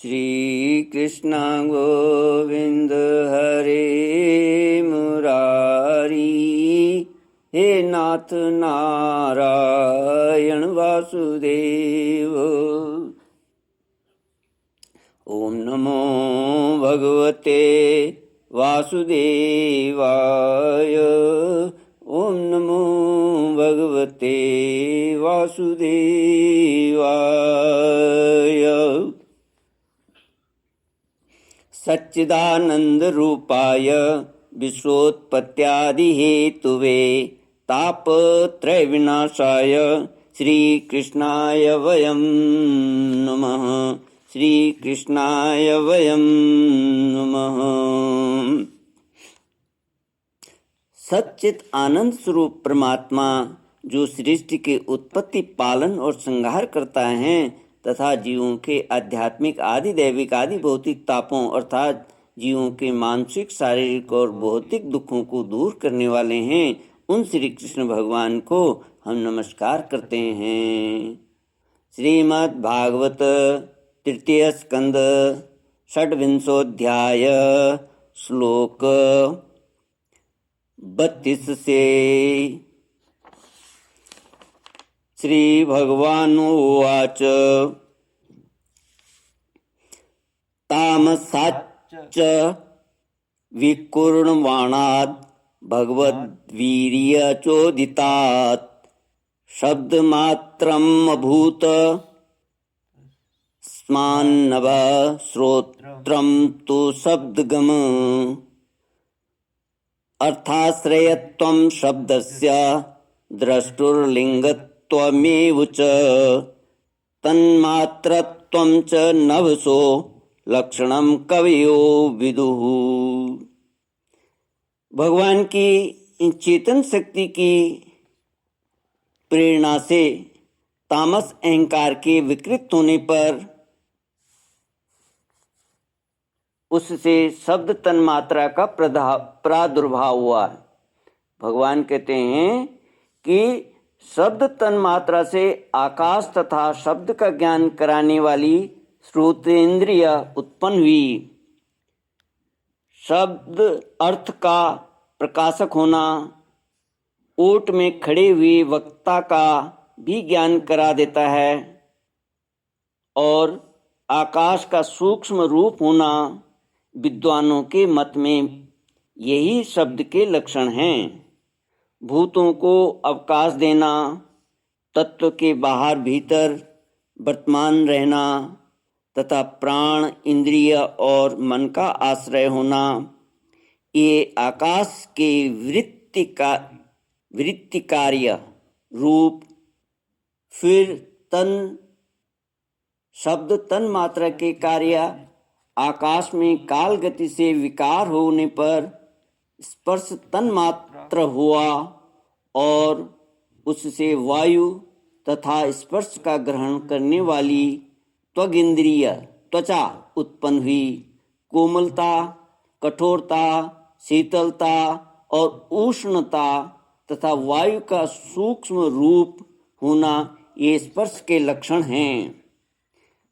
श्री कृष्ण गोविंद हरे मुरारी। हे नाथ नारायण वासुदेव। ओम नमो भगवते वासुदेवाय। ओम नमो भगवते वासुदेवाय। सच्चिदानंद रूपाय विश्वोत्पत्त्यादि हेतुवे तापत्रय विनाशाय श्री कृष्णाय वयं नमः। श्री कृष्णाय वयं नमः। सच्चित आनंद स्वरूप परमात्मा जो सृष्टि के उत्पत्ति, पालन और संहार करता है तथा जीवों के आध्यात्मिक आदि दैविक आदि भौतिक तापों अर्थात जीवों के मानसिक, शारीरिक और भौतिक दुखों को दूर करने वाले हैं, उन श्री कृष्ण भगवान को हम नमस्कार करते हैं। श्रीमद् भागवत तृतीय स्कंद षड्विंशोऽध्याय श्लोक 32 से। श्री भगवानुवाच तामसाच्च विकुर्णवाणात् भगवद्वीर्यचोदितात् शब्दमात्रम् अभूत स्मान्नव श्रोत्रम् तु शब्दगम अर्थाश्रयत्वं शब्दस्य द्रष्टुर्लिङ्गत्वमेव च तन्मात्रत्वं च नभसो लक्षणं कवयो विदुः। भगवान की चेतन शक्ति की प्रेरणा से तामस अहंकार के विकृत होने पर उससे शब्द तन्मात्रा का प्रादुर्भाव हुआ। भगवान कहते हैं कि शब्द तन्मात्रा से आकाश तथा शब्द का ज्ञान कराने वाली श्रोतेंद्रिय उत्पन्न हुई। शब्द अर्थ का प्रकाशक होना ओट में खड़े हुए वक्ता का भी ज्ञान करा देता है और आकाश का सूक्ष्म रूप होना विद्वानों के मत में यही शब्द के लक्षण हैं। भूतों को अवकाश देना, तत्व के बाहर भीतर वर्तमान रहना तथा प्राण, इंद्रिय और मन का आश्रय होना, ये आकाश के वृत्ति कार्य रूप। फिर तन शब्द तन मात्रा के कार्य आकाश में काल गति से विकार होने पर स्पर्श तन मात्र हुआ और उससे वायु तथा स्पर्श का ग्रहण करने वाली त्वगिंद्रिय त्वचा उत्पन्न हुई। कोमलता, कठोरता, शीतलता और उष्णता तथा वायु का सूक्ष्म रूप होना ये स्पर्श के लक्षण हैं।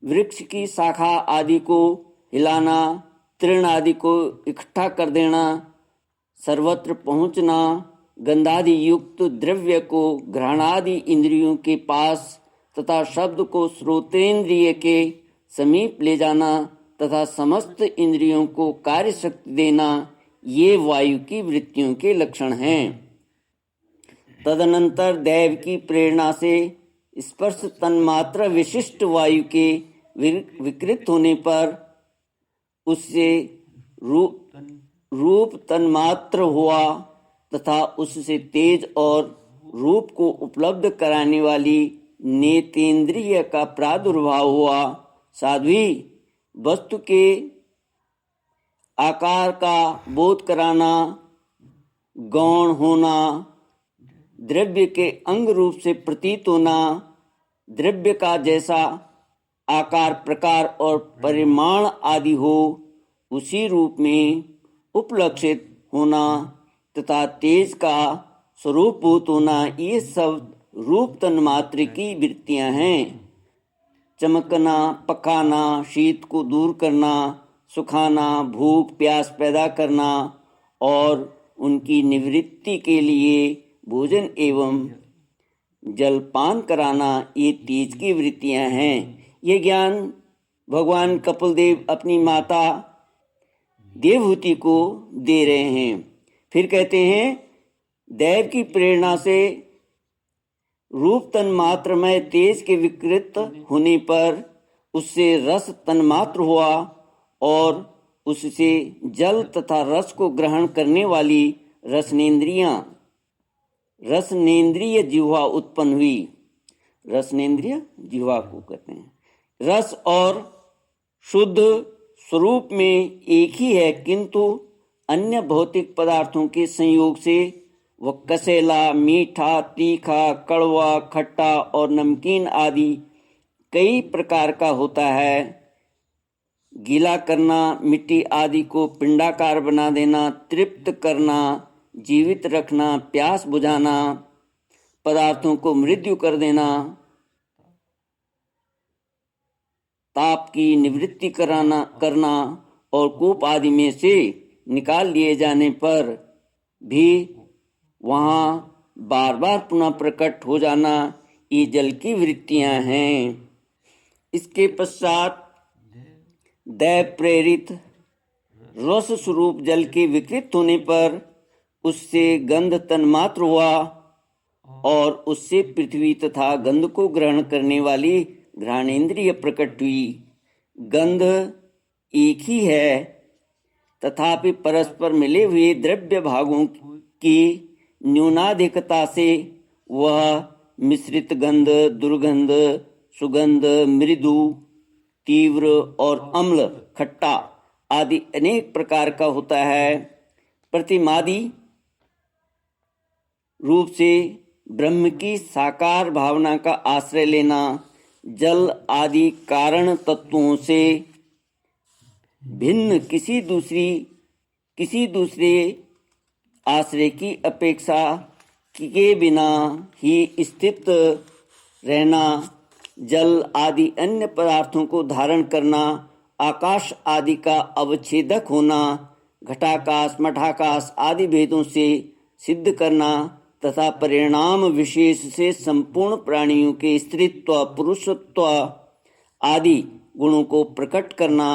वृक्ष की शाखा आदि को हिलाना, तृण आदि को इकट्ठा कर देना, सर्वत्र पहुंचना, गंधादि युक्त द्रव्य को घ्राणादि इंद्रियों के पास तथा शब्द को श्रोतेंद्रिय के समीप ले जाना तथा समस्त इंद्रियों को कार्य शक्ति देना, ये वायु की वृत्तियों के लक्षण हैं। तदनंतर दैव की प्रेरणा से स्पर्श तन्मात्र विशिष्ट वायु के विकृत होने पर उससे रूप तन्मात्र हुआ तथा उससे तेज और रूप को उपलब्ध कराने वाली नेतेंद्रिय का प्रादुर्भाव हुआ। साध्वी वस्तु के आकार का बोध कराना, गौण होना, द्रव्य के अंग रूप से प्रतीत होना, द्रव्य का जैसा आकार, प्रकार और परिमाण आदि हो उसी रूप में उपलक्षित होना तथा तेज का स्वरूपभूत होना, ये सब रूप तन्मात्र की वृत्तियां हैं। चमकना, पकाना, शीत को दूर करना, सुखाना, भूख प्यास पैदा करना और उनकी निवृत्ति के लिए भोजन एवं जलपान कराना, ये तेज की वृत्तियां हैं। ये ज्ञान भगवान कपिल देव अपनी माता देवहूति को दे रहे हैं। फिर कहते हैं, दैव की प्रेरणा से रूप तन्मात्र में तेज के विकृत होने पर उससे रस तन्मात्र हुआ और उससे जल तथा रस को ग्रहण करने वाली रसनेन्द्रिय जिह्वा उत्पन्न हुई। रसनेन्द्रिय जिह्वा को कहते हैं। रस और शुद्ध स्वरूप में एक ही है, किंतु अन्य भौतिक पदार्थों के संयोग से वह कसेला, मीठा, तीखा, कड़वा, खट्टा और नमकीन आदि कई प्रकार का होता है। गीला करना, मिट्टी आदि को पिंडाकार बना देना, तृप्त करना, जीवित रखना, प्यास बुझाना, पदार्थों को मृत्यु कर देना, ताप की निवृत्ति करना और कूप आदि में से निकाल लिए जाने पर भी वहाँ बार बार पुनः प्रकट हो जाना, ये जल की वृत्तियां हैं। इसके पश्चात दैव प्रेरित रस स्वरूप जल के विकृत होने पर उससे गंध तन्मात्र हुआ और उससे पृथ्वी तथा गंध को ग्रहण करने वाली घ्राणेन्द्रिय प्रकट हुई। गंध एक ही है, तथापि परस्पर मिले हुए द्रव्य भागों की न्यूनाधिकता से वह मिश्रित गंध, दुर्गंध, सुगंध, मृदु, तीव्र और अम्ल, खट्टा आदि अनेक प्रकार का होता है। प्रतिमादि रूप से ब्रह्म की साकार भावना का आश्रय लेना जल आदि कारण तत्वों से भिन्न किसी दूसरे आश्रय की अपेक्षा किए बिना ही स्थित रहना, जल आदि अन्य पदार्थों को धारण करना, आकाश आदि का अवच्छेदक होना, घटाकाश, मठाकाश आदि भेदों से सिद्ध करना तथा परिणाम विशेष से संपूर्ण प्राणियों के स्त्रीत्व, पुरुषत्व आदि गुणों को प्रकट करना,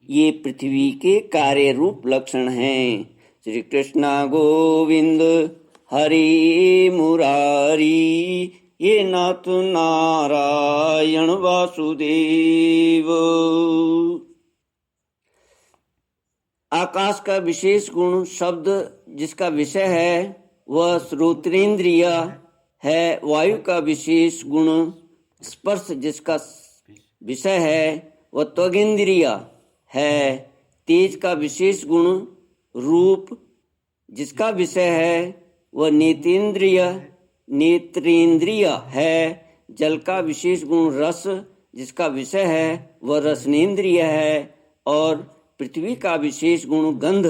ये पृथ्वी के कार्य रूप लक्षण हैं। श्री कृष्ण गोविंद हरि मुरारी, ये नाथ नारायण वासुदेव। आकाश का विशेष गुण शब्द जिसका विषय है वह श्रोत्रेंद्रिय है। वायु का विशेष गुण स्पर्श जिसका विषय है वह त्वगेंद्रिय है। तेज का विशेष गुण रूप जिसका विषय है वह नेत्रेंद्रिय है। जल का विशेष गुण रस जिसका विषय है वह रसनेन्द्रिय है। और पृथ्वी का विशेष गुण गंध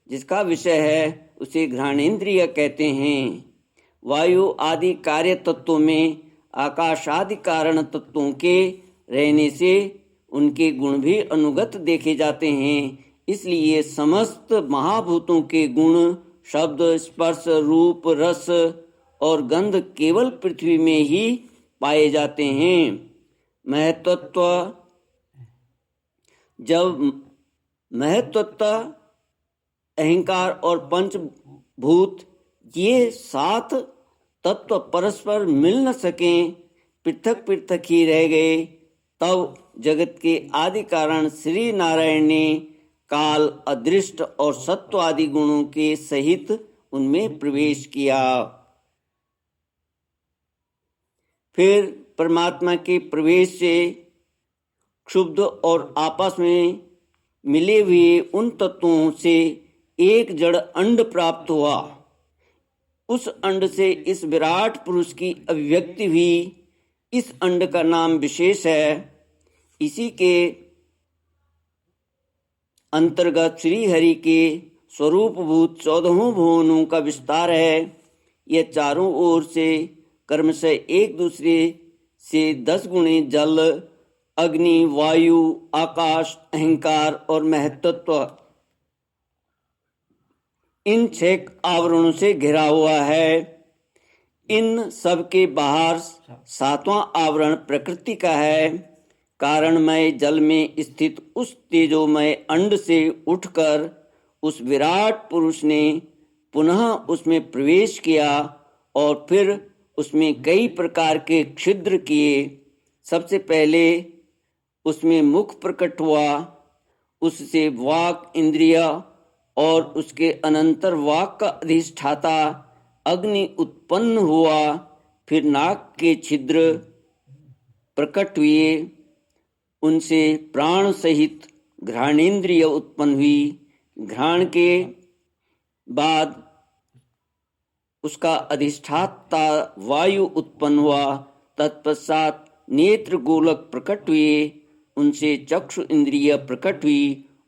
जिसका विषय है उसे घ्राणेन्द्रिय कहते हैं। वायु आदि कार्य तत्वों में आकाश आदि कारण तत्वों के रहने से उनके गुण भी अनुगत देखे जाते हैं। इसलिए समस्त महाभूतों के गुण शब्द, स्पर्श, रूप, रस और गंध केवल पृथ्वी में ही पाए जाते हैं। महत्त्व जब महत्त्व अहंकार और पंचभूत ये सात तत्व परस्पर मिल न सकें, पृथक पृथक ही रह गए, तब जगत के आदि कारण श्री नारायण ने काल, अदृष्ट और सत्व आदि गुणों के सहित उनमें प्रवेश किया। फिर परमात्मा के प्रवेश से क्षुब्ध और आपस में मिले हुए उन तत्वों से एक जड़ अंड प्राप्त हुआ। उस अंड से इस विराट पुरुष की अभिव्यक्ति हुई। इस अंड का नाम विशेष है। इसी के अंतर्गत श्री हरि के स्वरूपभूत 14 भुवनों का विस्तार है। यह चारों ओर से कर्म से एक दूसरे से 10 गुणे जल, अग्नि, वायु, आकाश, अहंकार और महत्त्व, इन 6 आवरणों से घिरा हुआ है। इन सब के बाहर 7वां आवरण प्रकृति का है। कारणमय जल में स्थित उस तेजोमय अंड से उठकर उस विराट पुरुष ने पुनः उसमें प्रवेश किया और फिर उसमें कई प्रकार के छिद्र किए। सबसे पहले उसमें मुख प्रकट हुआ, उससे वाक इंद्रिय और उसके अनंतर वाक का अधिष्ठाता अग्नि उत्पन्न हुआ। फिर नाक के छिद्र प्रकट हुए, उनसे प्राण सहित घ्राणेन्द्रिय उत्पन्न हुई। घ्राण के बाद उसका अधिष्ठाता वायु उत्पन्न हुआ। तत्पश्चात नेत्र गोलक प्रकट हुए, उनसे चक्षु इंद्रिय प्रकट हुई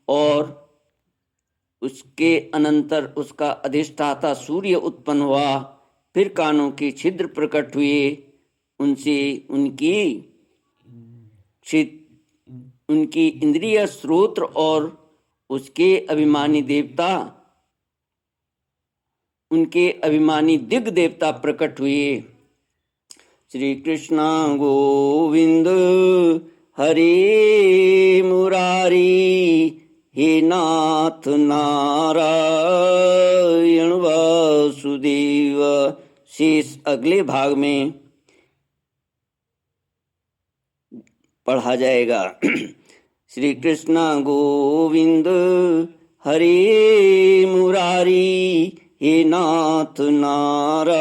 और उसके अनंतर उसका अधिष्ठाता सूर्य उत्पन्न हुआ। फिर कानों के छिद्र प्रकट हुए, उनसे उनकी इंद्रिय स्रोत्र और उसके अभिमानी देवता, उनके अभिमानी दिग् देवता प्रकट हुए। श्री कृष्ण गोविंद हरे मुरारी, हे नाथ नारायण वासुदेव। शेष अगले भाग में पढ़ा जाएगा। श्री कृष्ण गोविंद हरे मुरारी, हे नाथ नारायण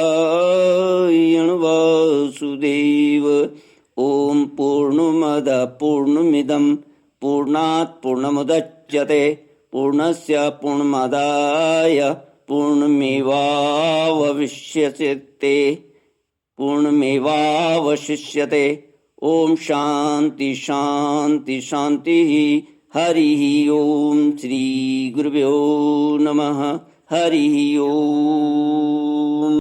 वासुदेव। ओम पूर्णमद पूर्णमिदं पूर्णात् पूर्णमुदच्यते पूर्णस्य पूर्णमादाय पूर्णमेवावशिष्यते। ओम शांति शांति शांति। हरि ओम। श्री गुरुभ्यो नमः। हरि ओम।